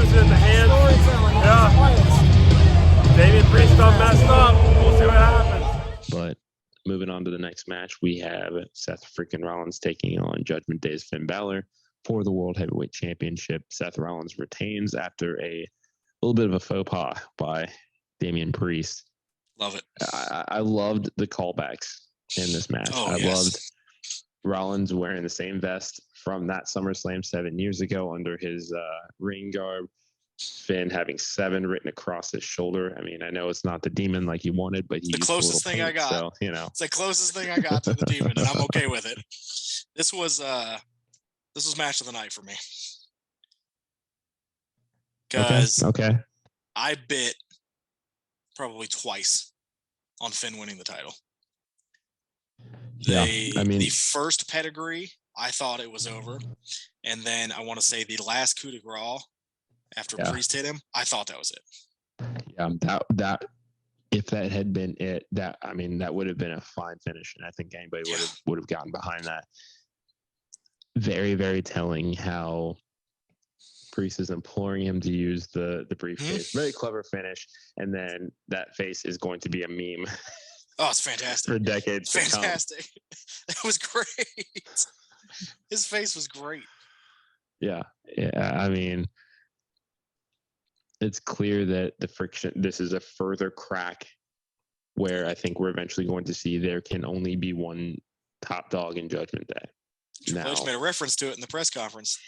puts it in the hands. Storytelling. Yeah. Damian Priest done messed up. We'll see what happens. But moving on to the next match, we have Seth freaking Rollins taking on Judgment Day's Finn Balor for the World Heavyweight Championship. Seth Rollins retains after a little bit of a faux pas by Damian Priest. Love it. I loved the callbacks in this match. I loved Rollins wearing the same vest from that SummerSlam 7 years ago under his ring garb. Finn having 7 written across his shoulder. I mean, I know it's not the demon like you wanted, but the closest thing I got. So, you know, it's the closest thing I got to the demon, and I'm okay with it. This was match of the night for me because okay. I bit probably twice on Finn winning the title. The first pedigree, I thought it was over, and then I want to say the last coup de grace after Priest hit him, I thought that was it. Yeah, that if that had been it, that would have been a fine finish, and I think anybody would have gotten behind that. Very, very telling how Priest is imploring him to use the briefcase. Very clever finish, and then that face is going to be a meme. Oh, it's fantastic for decades. Fantastic. That was great. His face was great. Yeah. I mean, it's clear that the friction, this is a further crack where I think we're eventually going to see there can only be one top dog in Judgment Day. Triple H made a reference to it in the press conference.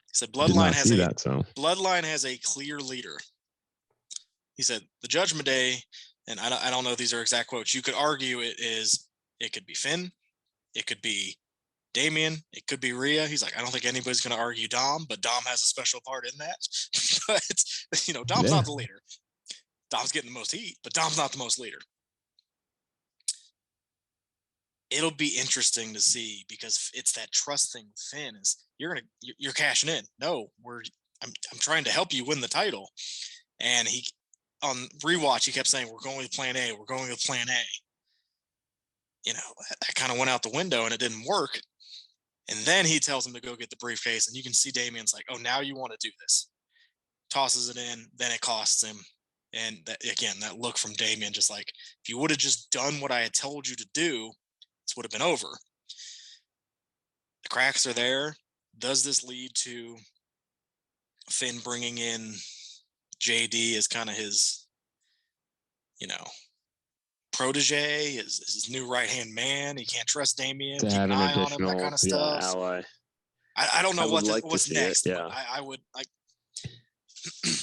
He said Bloodline has a clear leader. He said the Judgment Day, and I don't know these are exact quotes. You could argue it could be Finn, it could be Damian, it could be Rhea. He's like, I don't think anybody's going to argue Dom, but Dom has a special part in that. But Dom's not the leader. Dom's getting the most heat, but Dom's not the most leader. It'll be interesting to see because it's that trust thing with Finn is you're cashing in. No, I'm trying to help you win the title. And he on rewatch, he kept saying, we're going with plan A. We're going with plan A. That kind of went out the window and it didn't work. And then he tells him to go get the briefcase. And you can see Damian's like, oh, now you want to do this. Tosses it in. Then it costs him. And that look from Damian, just like, if you would have just done what I had told you to do, this would have been over. The cracks are there. Does this lead to Finn bringing in JD as kind of his, protege, his new right-hand man? He can't trust Damian. Keep an eye on him, that kind of stuff. Ally. I don't know what's next. It, yeah. I would like.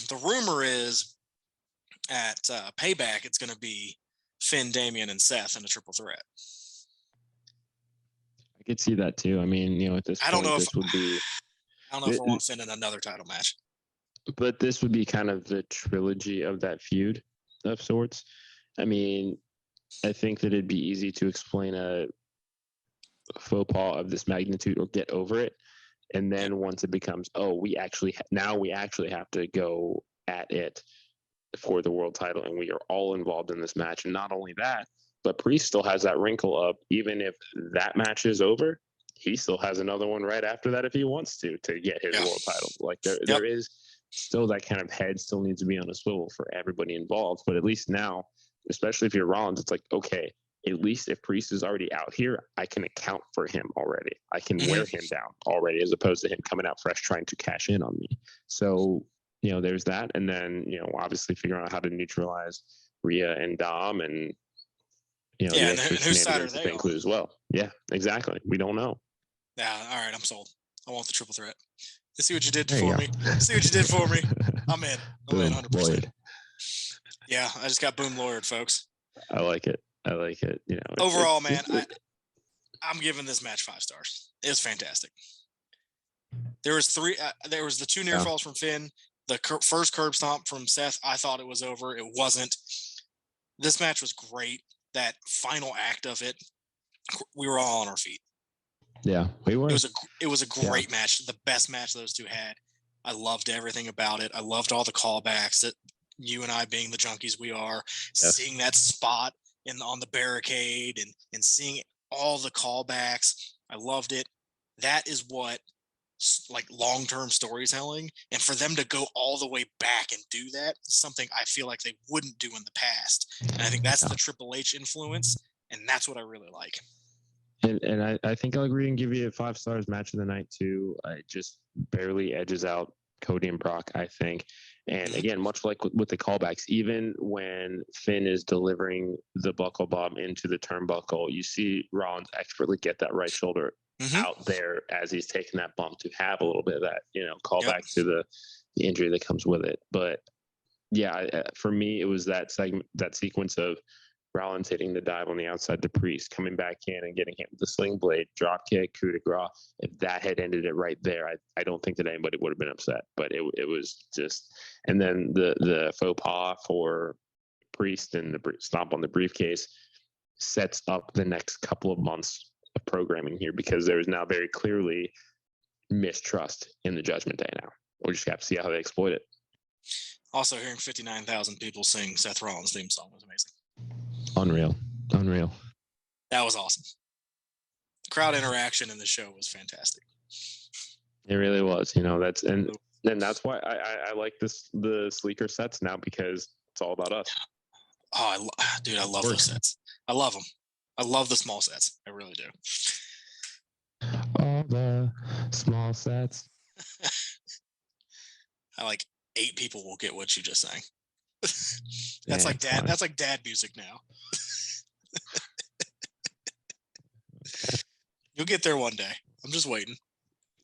The rumor is at Payback, it's going to be Finn, Damian, and Seth in a triple threat. I could see that too. I mean, at this point, this would be. I don't know if I want Finn in another title match. But this would be kind of the trilogy of that feud of sorts. I mean, I think that it'd be easy to explain a faux pas of this magnitude or get over it. And then once it becomes, we actually have to go at it for the world title. And we are all involved in this match. And not only that, but Priest still has that wrinkle of, even if that match is over, he still has another one right after that if he wants to get his world title. Like there is still that kind of head still needs to be on a swivel for everybody involved. But at least now, especially if you're Rollins, it's like, okay, at least if Priest is already out here, I can account for him already. I can wear him down already, as opposed to him coming out fresh trying to cash in on me. So, there's that. And then, obviously figuring out how to neutralize Rhea and Dom and, and whose side are they include as well. Yeah, exactly. We don't know. Yeah, all right, I'm sold. I want the triple threat. Let's see what you did for me. See what you did for me. I'm in. I'm in 100%. Yeah, I just got boom lawyered, folks. I like it. Overall, man, I'm giving this match 5 stars. It was fantastic. There was the 2 near falls from Finn. The first curb stomp from Seth, I thought it was over. It wasn't. This match was great. That final act of it, we were all on our feet. Yeah, we were. It was a great match. The best match those two had. I loved everything about it. I loved all the callbacks that you and I, being the junkies we are, seeing that spot on the barricade and seeing all the callbacks. I loved it. That is what like long-term storytelling, and for them to go all the way back and do that is something I feel like they wouldn't do in the past. And I think that's the Triple H influence, and that's what I really like. And I think I'll agree and give you a 5 stars. Match of the night too. It just barely edges out Cody and Brock, I think. And again, much like with the callbacks, even when Finn is delivering the buckle bomb into the turnbuckle, you see Rollins expertly get that right shoulder out there as he's taking that bump to have a little bit of that, callback to the injury that comes with it. But yeah, for me, it was that sequence of Rollins hitting the dive on the outside to Priest, coming back in and getting hit with the sling blade, drop kick, coup de grace. If that had ended it right there, I don't think that anybody would have been upset. But it was just, and then the faux pas for Priest and the stomp on the briefcase sets up the next couple of months of programming here, because there is now very clearly mistrust in the Judgment Day now. We'll just have to see how they exploit it. Also, hearing 59,000 people sing Seth Rollins' theme song was amazing. Unreal. That was awesome. The crowd interaction in the show was fantastic. It really was. That's why I like the sleeker sets now, because it's all about us. Oh, dude, I love those sets. I love them. I love the small sets. I really do. All the small sets. I like 8 people will get what you just sang. That's like dad. Funny. That's like dad music now. You'll get there one day. I'm just waiting.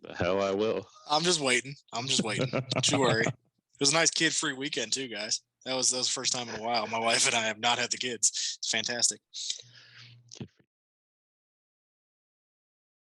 The hell I will. I'm just waiting. Don't you worry. It was a nice kid-free weekend too, guys. That was the first time in a while. My wife and I have not had the kids. It's fantastic.